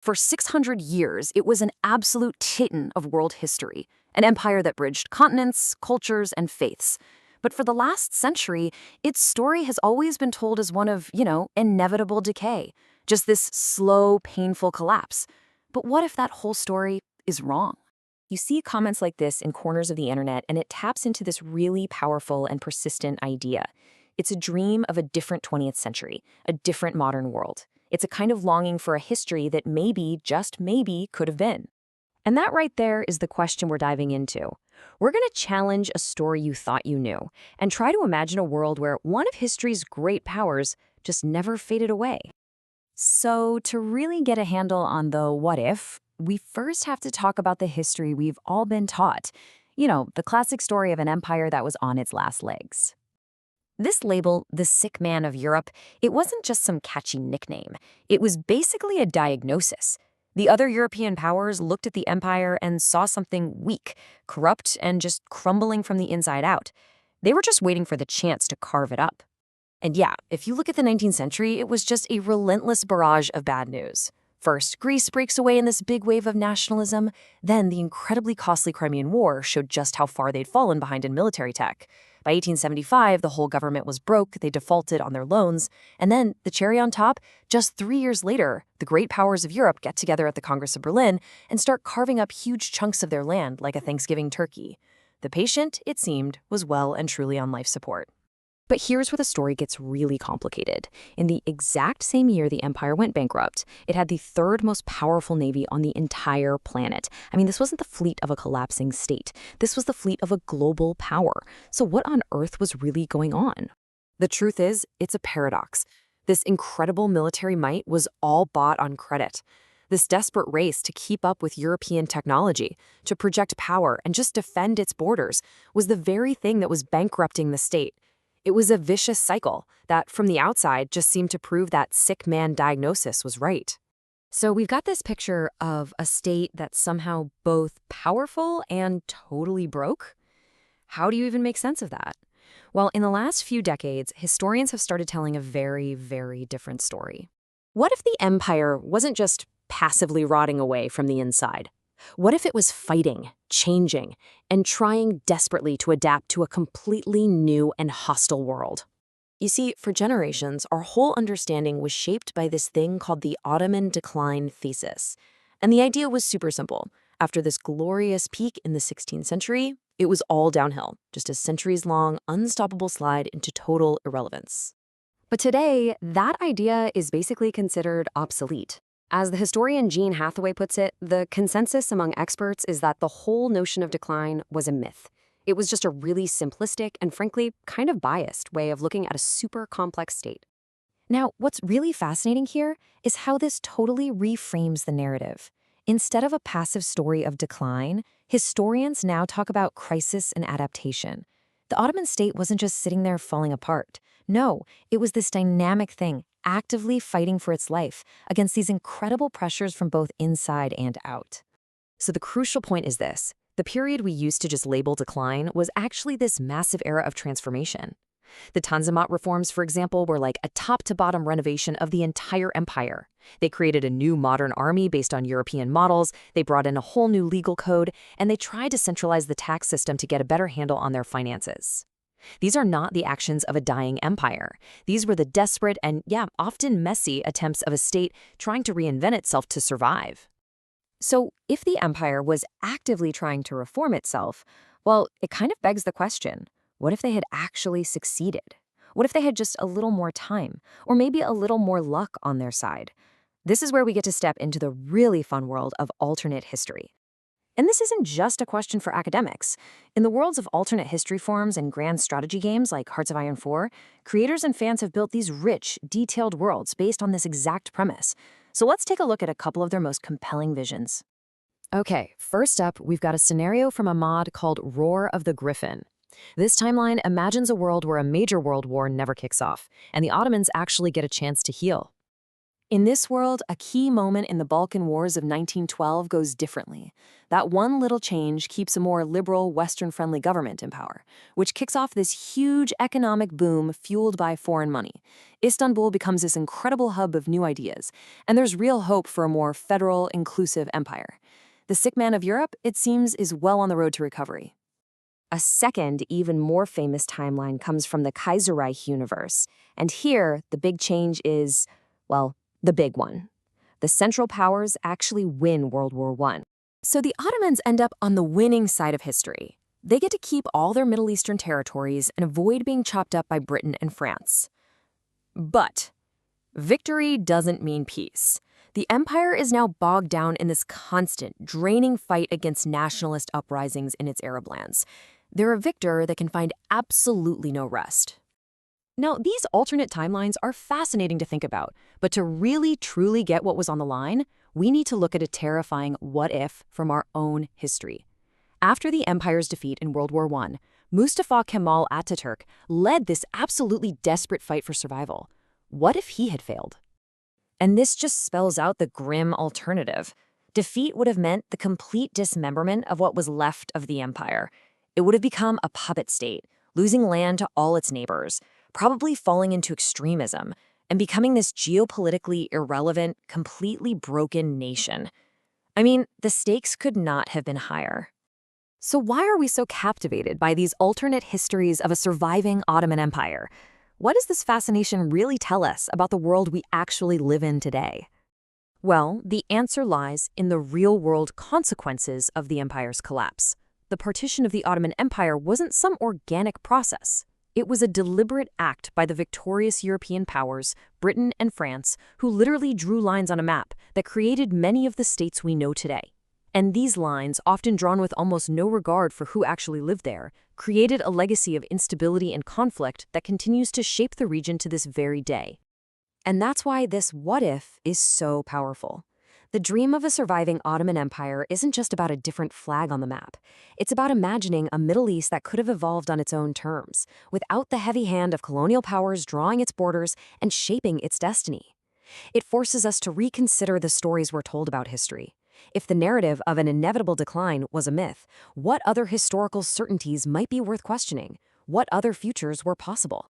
For 600 years, it was an absolute titan of world history, an empire that bridged continents, cultures, and faiths. But for the last century, its story has always been told as one of, inevitable decay, just this slow, painful collapse. But what if that whole story is wrong? You see comments like this in corners of the internet, and it taps into this really powerful and persistent idea. It's a dream of a different 20th century, a different modern world. It's a kind of longing for a history that maybe, just maybe, could have been. And that right there is the question we're diving into. We're going to challenge a story you thought you knew and try to imagine a world where one of history's great powers just never faded away. So, to really get a handle on the what if, we first have to talk about the history we've all been taught. The classic story of an empire that was on its last legs. This label, the sick man of Europe, it wasn't just some catchy nickname. It was basically a diagnosis. The other European powers looked at the empire and saw something weak, corrupt, and just crumbling from the inside out. They were just waiting for the chance to carve it up. And yeah, if you look at the 19th century, it was just a relentless barrage of bad news. First, Greece breaks away in this big wave of nationalism. Then the incredibly costly Crimean War showed just how far they'd fallen behind in military tech. By 1875, the whole government was broke, they defaulted on their loans. And then, the cherry on top, just 3 years later, the great powers of Europe get together at the Congress of Berlin and start carving up huge chunks of their land like a Thanksgiving turkey. The patient, it seemed, was well and truly on life support. But here's where the story gets really complicated. In the exact same year the empire went bankrupt, it had the third most powerful navy on the entire planet. I mean, this wasn't the fleet of a collapsing state. This was the fleet of a global power. So what on earth was really going on? The truth is, it's a paradox. This incredible military might was all bought on credit. This desperate race to keep up with European technology, to project power and just defend its borders, was the very thing that was bankrupting the state. It was a vicious cycle that, from the outside, just seemed to prove that sick man diagnosis was right. So we've got this picture of a state that's somehow both powerful and totally broke. How do you even make sense of that? Well, in the last few decades, historians have started telling a very, very different story. What if the empire wasn't just passively rotting away from the inside? What if it was fighting, changing, and trying desperately to adapt to a completely new and hostile world? You see, for generations, our whole understanding was shaped by this thing called the Ottoman decline thesis. And the idea was super simple. After this glorious peak in the 16th century, it was all downhill, just a centuries-long, unstoppable slide into total irrelevance. But today, that idea is basically considered obsolete. As the historian Jean Hathaway puts it, the consensus among experts is that the whole notion of decline was a myth. It was just a really simplistic and frankly kind of biased way of looking at a super complex state. Now, what's really fascinating here is how this totally reframes the narrative. Instead of a passive story of decline, historians now talk about crisis and adaptation. The Ottoman state wasn't just sitting there falling apart. No, it was this dynamic thing, actively fighting for its life against these incredible pressures from both inside and out. So the crucial point is this. The period we used to just label decline was actually this massive era of transformation. The Tanzimat reforms, for example, were like a top-to-bottom renovation of the entire empire. They created a new modern army based on European models, they brought in a whole new legal code, and they tried to centralize the tax system to get a better handle on their finances. These are not the actions of a dying empire. These were the desperate and, often messy attempts of a state trying to reinvent itself to survive. So, if the empire was actively trying to reform itself, well, it kind of begs the question, what if they had actually succeeded? What if they had just a little more time, or maybe a little more luck on their side? This is where we get to step into the really fun world of alternate history. And this isn't just a question for academics. In the worlds of alternate history forms and grand strategy games like Hearts of Iron 4, creators and fans have built these rich, detailed worlds based on this exact premise. So let's take a look at a couple of their most compelling visions. Okay, first up, we've got a scenario from a mod called Roar of the Griffin. This timeline imagines a world where a major world war never kicks off, and the Ottomans actually get a chance to heal. In this world, a key moment in the Balkan Wars of 1912 goes differently. That one little change keeps a more liberal, Western-friendly government in power, which kicks off this huge economic boom fueled by foreign money. Istanbul becomes this incredible hub of new ideas, and there's real hope for a more federal, inclusive empire. The sick man of Europe, it seems, is well on the road to recovery. A second, even more famous timeline comes from the Kaiserreich universe, and here, the big change is, well, the big one. The Central Powers actually win World War I. So the Ottomans end up on the winning side of history. They get to keep all their Middle Eastern territories and avoid being chopped up by Britain and France. But victory doesn't mean peace. The empire is now bogged down in this constant, draining fight against nationalist uprisings in its Arab lands. They're a victor that can find absolutely no rest. Now, these alternate timelines are fascinating to think about, but to really, truly get what was on the line, we need to look at a terrifying what-if from our own history. After the empire's defeat in World War I, Mustafa Kemal Ataturk led this absolutely desperate fight for survival. What if he had failed? And this just spells out the grim alternative. Defeat would have meant the complete dismemberment of what was left of the empire. It would have become a puppet state, losing land to all its neighbors, probably falling into extremism, and becoming this geopolitically irrelevant, completely broken nation. I mean, the stakes could not have been higher. So why are we so captivated by these alternate histories of a surviving Ottoman Empire? What does this fascination really tell us about the world we actually live in today? Well, the answer lies in the real-world consequences of the empire's collapse. The partition of the Ottoman Empire wasn't some organic process. It was a deliberate act by the victorious European powers, Britain and France, who literally drew lines on a map that created many of the states we know today. And these lines, often drawn with almost no regard for who actually lived there, created a legacy of instability and conflict that continues to shape the region to this very day. And that's why this what-if is so powerful. The dream of a surviving Ottoman Empire isn't just about a different flag on the map. It's about imagining a Middle East that could have evolved on its own terms, without the heavy hand of colonial powers drawing its borders and shaping its destiny. It forces us to reconsider the stories we're told about history. If the narrative of an inevitable decline was a myth, what other historical certainties might be worth questioning? What other futures were possible?